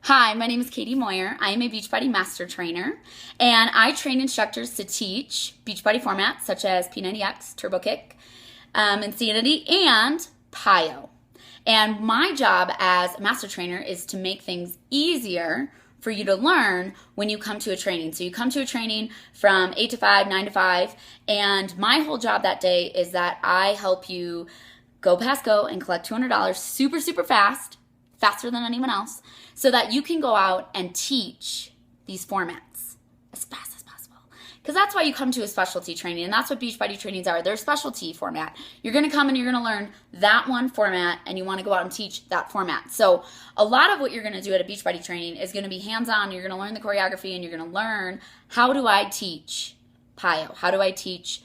Hi, my name is Katy Meuer. I am a Beachbody Master Trainer, and I train instructors to teach Beachbody formats such as P90X, Turbo Kick, Insanity, and PiYo. And my job as a Master Trainer is to make things easier for you to learn when you come to a training. So you come to a training from 8 to 5, 9 to 5, and my whole job that day is that I help you go past go and collect $200 super, super fast, faster than anyone else, so that you can go out and teach these formats as fast as possible. Because that's why you come to a specialty training, and that's what Beachbody trainings are. They're a specialty format. You're going to come and you're going to learn that one format, and you want to go out and teach that format. So a lot of what you're going to do at a Beachbody training is going to be hands-on. You're going to learn the choreography, and you're going to learn, how do I teach PiYo? How do I teach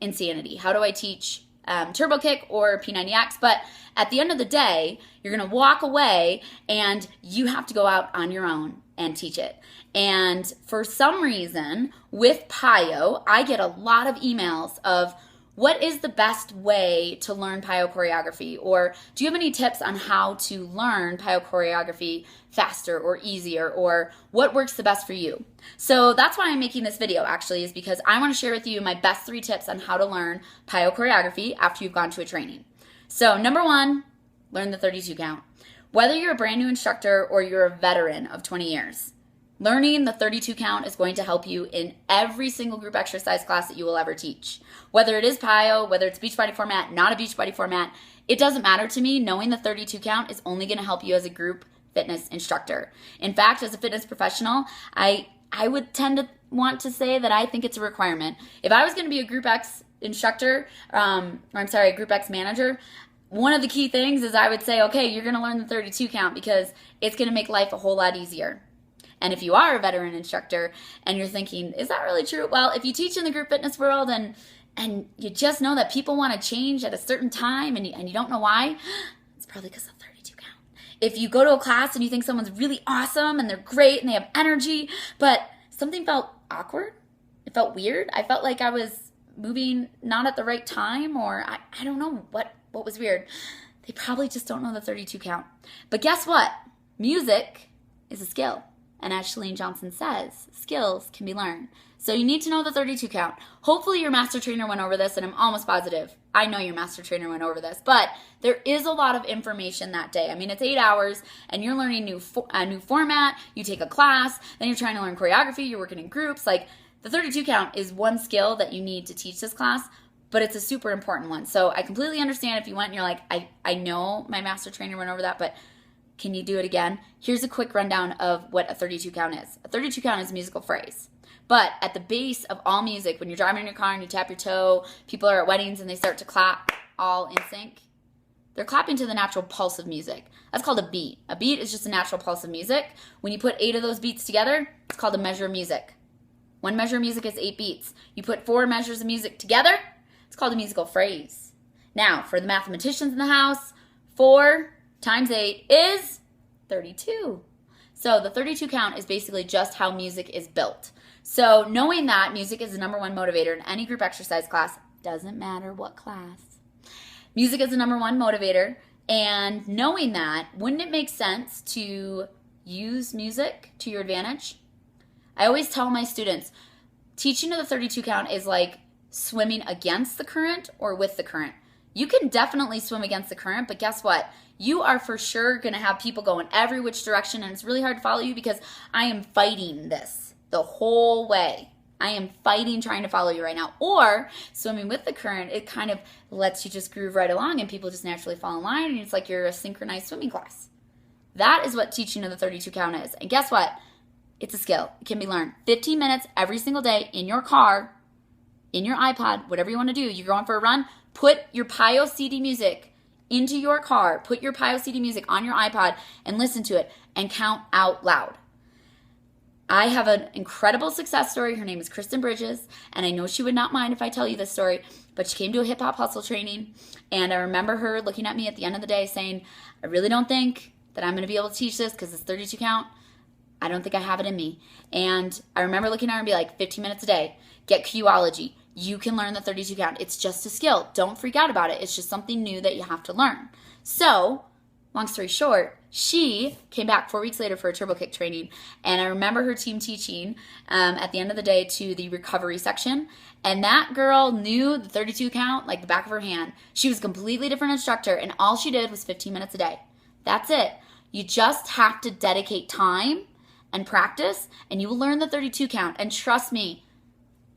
Insanity? How do I teach Turbo Kick or P90X? But at the end of the day, you're going to walk away and you have to go out on your own and teach it. And for some reason, with PiYo, I get a lot of emails of, what is the best way to learn PiYo choreography? Or do you have any tips on how to learn PiYo choreography faster or easier? Or what works the best for you? So that's why I'm making this video, actually, is because I want to share with you my best 3 tips on how to learn PiYo choreography after you've gone to a training. So number 1, learn the 32 count. Whether you're a brand new instructor or you're a veteran of 20 years, learning the 32 count is going to help you in every single group exercise class that you will ever teach. Whether it is PiYo, whether it's Beachbody format, not a Beachbody format, it doesn't matter to me. Knowing the 32 count is only going to help you as a group fitness instructor. In fact, as a fitness professional, I would tend to want to say that I think it's a requirement. If I was going to be a Group X instructor, a Group X manager, one of the key things is I would say, okay, you're going to learn the 32 count because it's going to make life a whole lot easier. And if you are a veteran instructor and you're thinking, is that really true? Well, if you teach in the group fitness world and you just know that people want to change at a certain time and you don't know why, it's probably because of the 32 count. If you go to a class and you think someone's really awesome and they're great and they have energy, but something felt awkward, it felt weird, I felt like I was moving not at the right time, or I don't know what was weird, they probably just don't know the 32 count. But guess what? Music is a skill. And as Chalene Johnson says, skills can be learned. So you need to know the 32 count. Hopefully your master trainer went over this, and I'm almost positive. I know your master trainer went over this, but there is a lot of information that day. I mean, it's 8 hours, and you're learning a new format. You take a class, then you're trying to learn choreography. You're working in groups. Like, the 32 count is one skill that you need to teach this class, but it's a super important one. So I completely understand if you went and you're like, I know my master trainer went over that, but can you do it again? Here's a quick rundown of what a 32 count is. A 32 count is a musical phrase. But at the base of all music, when you're driving in your car and you tap your toe, people are at weddings and they start to clap all in sync, they're clapping to the natural pulse of music. That's called a beat. A beat is just a natural pulse of music. When you put 8 of those beats together, it's called a measure of music. One measure of music is 8 beats. You put 4 measures of music together, it's called a musical phrase. Now, for the mathematicians in the house, 4 times 8 is 32. So the 32 count is basically just how music is built. So knowing that music is the #1 motivator in any group exercise class, doesn't matter what class. Music is the #1 motivator, and knowing that, wouldn't it make sense to use music to your advantage? I always tell my students, teaching to the 32 count is like swimming against the current or with the current. You can definitely swim against the current, but guess what? You are for sure going to have people going every which direction, and it's really hard to follow you because I am fighting this the whole way. I am fighting trying to follow you right now. Or swimming with the current, it kind of lets you just groove right along and people just naturally fall in line, and it's like you're a synchronized swimming class. That is what teaching to the 32 count is. And guess what? It's a skill. It can be learned. 15 minutes every single day in your car, in your iPod, whatever you want to do. You're going for a run, put your PiYo CD music into your car, put your PiYo CD music on your iPod and listen to it and count out loud. I have an incredible success story. Her name is Kristen Bridges, and I know she would not mind if I tell you this story, but she came to a hip hop hustle training, and I remember her looking at me at the end of the day saying, I really don't think that I'm going to be able to teach this because it's 32 count. I don't think I have it in me. And I remember looking at her and be like, 15 minutes a day, get Qology. You can learn the 32 count. It's just a skill. Don't freak out about it. It's just something new that you have to learn. So Long story short, she came back 4 weeks later for a turbo kick training, and I remember her team teaching at the end of the day to the recovery section, and that girl knew the 32 count like the back of her hand. She was a completely different instructor, and all she did was 15 minutes a day. That's it. You just have to dedicate time and practice, and you will learn the 32 count, and trust me,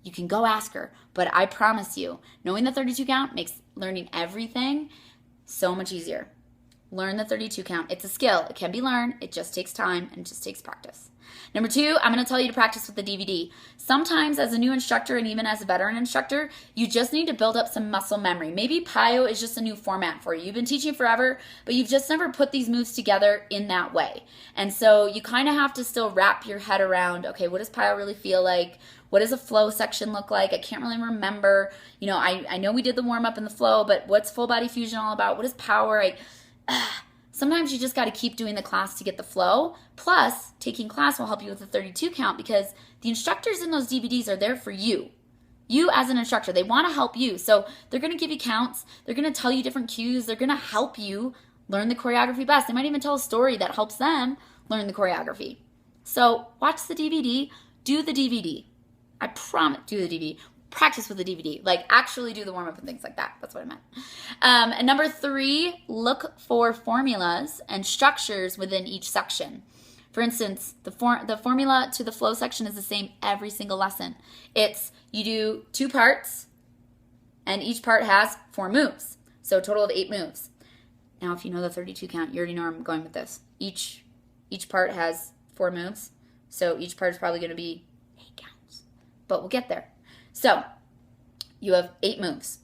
you can go ask her, but I promise you, knowing the 32 count makes learning everything so much easier. Learn the 32 count. It's a skill. It can be learned. It just takes time and it just takes practice. Number 2, I'm going to tell you to practice with the DVD. Sometimes as a new instructor and even as a veteran instructor, you just need to build up some muscle memory. Maybe PiYo is just a new format for you. You've been teaching forever, but you've just never put these moves together in that way. And so you kind of have to still wrap your head around, okay, what does PiYo really feel like? What does a flow section look like? I can't really remember. You know, I know we did the warm up and the flow, but what's full body fusion all about? What is power? Sometimes you just got to keep doing the class to get the flow. Plus, taking class will help you with the 32 count because the instructors in those DVDs are there for you. You as an instructor, they want to help you. So they're going to give you counts. They're going to tell you different cues. They're going to help you learn the choreography best. They might even tell a story that helps them learn the choreography. So watch the DVD, do the DVD. I promise, do the DVD. Practice with the DVD, like actually do the warm-up and things like that. That's what I meant. And number 3, look for formulas and structures within each section. For instance, the formula to the flow section is the same every single lesson. It's you do 2 parts, and each part has 4 moves. So a total of 8 moves. Now, if you know the 32 count, you already know where I'm going with this. Each part has 4 moves, so each part is probably going to be 8 counts. But we'll get there. So you have 8 moves.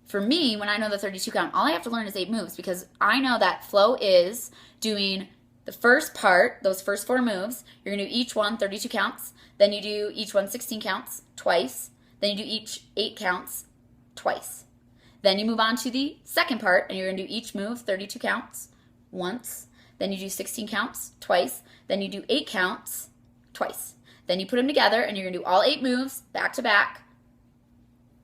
For me, when I know the 32 count, all I have to learn is 8 moves because I know that flow is doing the first part, those first 4 moves. You're going to do each one 32 counts. Then you do each one 16 counts twice. Then you do each 8 counts twice. Then you move on to the second part and you're going to do each move 32 counts once. Then you do 16 counts twice. Then you do 8 counts twice. Then you put them together and you're going to do all 8 moves back to back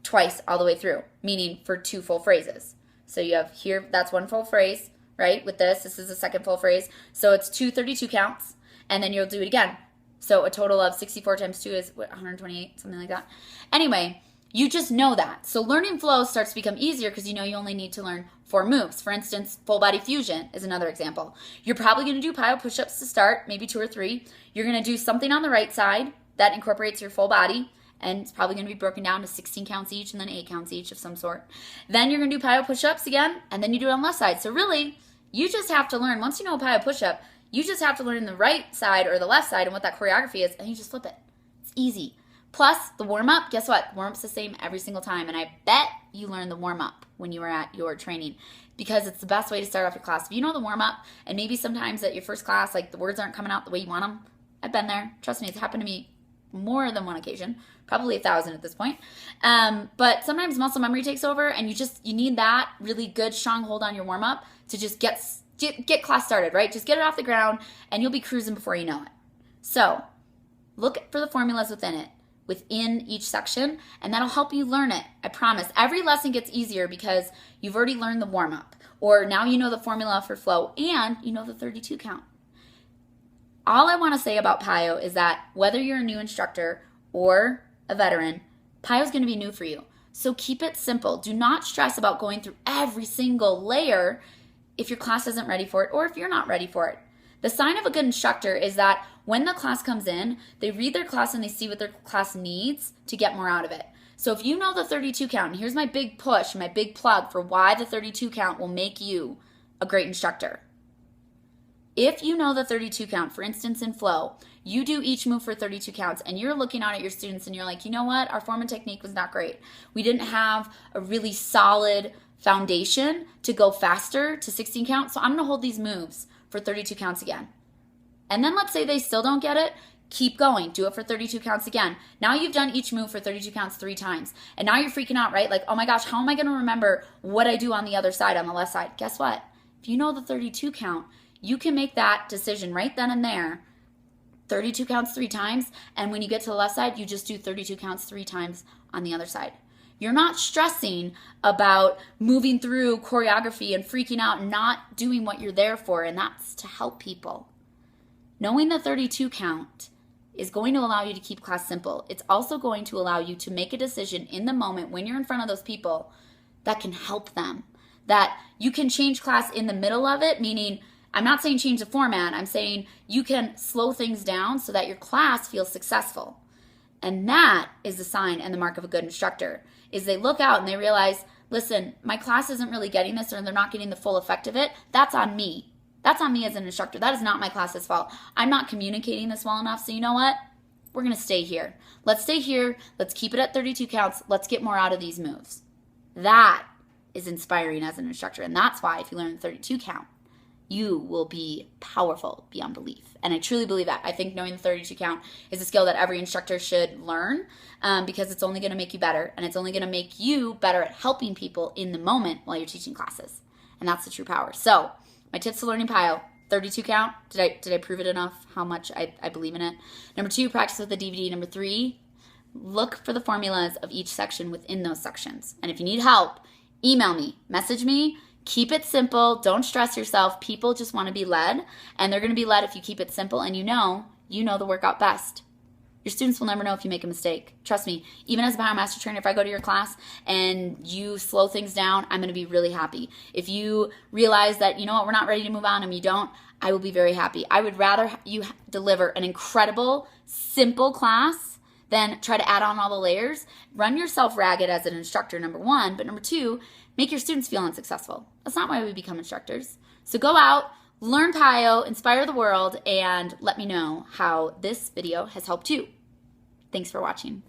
twice all the way through, meaning for 2 full phrases. So you have here, that's 1 full phrase, right? With this is the second full phrase. So it's 2 32 counts, and then you'll do it again. So a total of 64 times 2 is 128, something like that. Anyway, you just know that. So learning flow starts to become easier because you know you only need to learn 4 moves. For instance, full body fusion is another example. You're probably going to do PiYo push-ups to start, maybe 2 or 3. You're going to do something on the right side that incorporates your full body, and it's probably going to be broken down to 16 counts each and then 8 counts each of some sort. Then you're going to do PiYo push-ups again, and then you do it on the left side. So really, you just have to learn, once you know a PiYo push-up, you just have to learn the right side or the left side and what that choreography is, and you just flip it. It's easy. Plus, the warm-up, guess what? Warm-up's the same every single time, and I bet you learned the warm-up when you were at your training because it's the best way to start off your class. If you know the warm-up, and maybe sometimes at your first class, like the words aren't coming out the way you want them, I've been there. Trust me, it's happened to me more than one occasion, probably 1,000 at this point. But sometimes muscle memory takes over, and you need that really good, strong hold on your warm-up to just get class started, right? Just get it off the ground, and you'll be cruising before you know it. So look for the formulas within each section, and that'll help you learn it. I promise. Every lesson gets easier because you've already learned the warm-up, or now you know the formula for flow, and you know the 32 count. All I want to say about PiYo is that whether you're a new instructor or a veteran, PiYo is going to be new for you. So keep it simple. Do not stress about going through every single layer if your class isn't ready for it or if you're not ready for it. The sign of a good instructor is that when the class comes in, they read their class and they see what their class needs to get more out of it. So if you know the 32 count, and here's my big push, my big plug for why the 32 count will make you a great instructor. If you know the 32 count, for instance in flow, you do each move for 32 counts and you're looking out at your students and you're like, you know what, our form and technique was not great. We didn't have a really solid foundation to go faster to 16 counts, so I'm going to hold these moves for 32 counts again. And then let's say they still don't get it, keep going, do it for 32 counts again. Now you've done each move for 32 counts 3 times. And now you're freaking out, right? Like, oh my gosh, how am I going to remember what I do on the other side, on the left side? Guess what? If you know the 32 count, you can make that decision right then and there. 32 counts 3 times, and when you get to the left side, you just do 32 counts 3 times on the other side. You're not stressing about moving through choreography and freaking out and not doing what you're there for, and that's to help people. Knowing the 32 count is going to allow you to keep class simple. It's also going to allow you to make a decision in the moment when you're in front of those people that can help them, that you can change class in the middle of it, meaning I'm not saying change the format. I'm saying you can slow things down so that your class feels successful. And that is the sign and the mark of a good instructor, is they look out and they realize, listen, my class isn't really getting this, or they're not getting the full effect of it. That's on me. That's on me as an instructor. That is not my class's fault. I'm not communicating this well enough. So you know what? We're going to stay here. Let's stay here. Let's keep it at 32 counts. Let's get more out of these moves. That is inspiring as an instructor. And that's why if you learn the 32 count, you will be powerful beyond belief. And I truly believe that. I think knowing the 32 count is a skill that every instructor should learn, because it's only going to make you better, and it's only going to make you better at helping people in the moment while you're teaching classes. And that's the true power. So my tips to learning PiYo: 32 count. Did I prove it enough how much I believe in it? Number 2, practice with the DVD. Number 3, look for the formulas of each section within those sections. And if you need help, email me, message me. Keep it simple. Don't stress yourself. People just want to be led, and they're going to be led if you keep it simple and you know the workout best. Your students will never know if you make a mistake. Trust me, even as a PiYo Master Trainer, if I go to your class and you slow things down, I'm going to be really happy. If you realize that, you know what, we're not ready to move on and you don't, I will be very happy. I would rather you deliver an incredible, simple class than try to add on all the layers. Run yourself ragged as an instructor, number 1, but number 2, make your students feel unsuccessful. That's not why we become instructors. So go out, learn PiYo, inspire the world, and let me know how this video has helped you. Thanks for watching.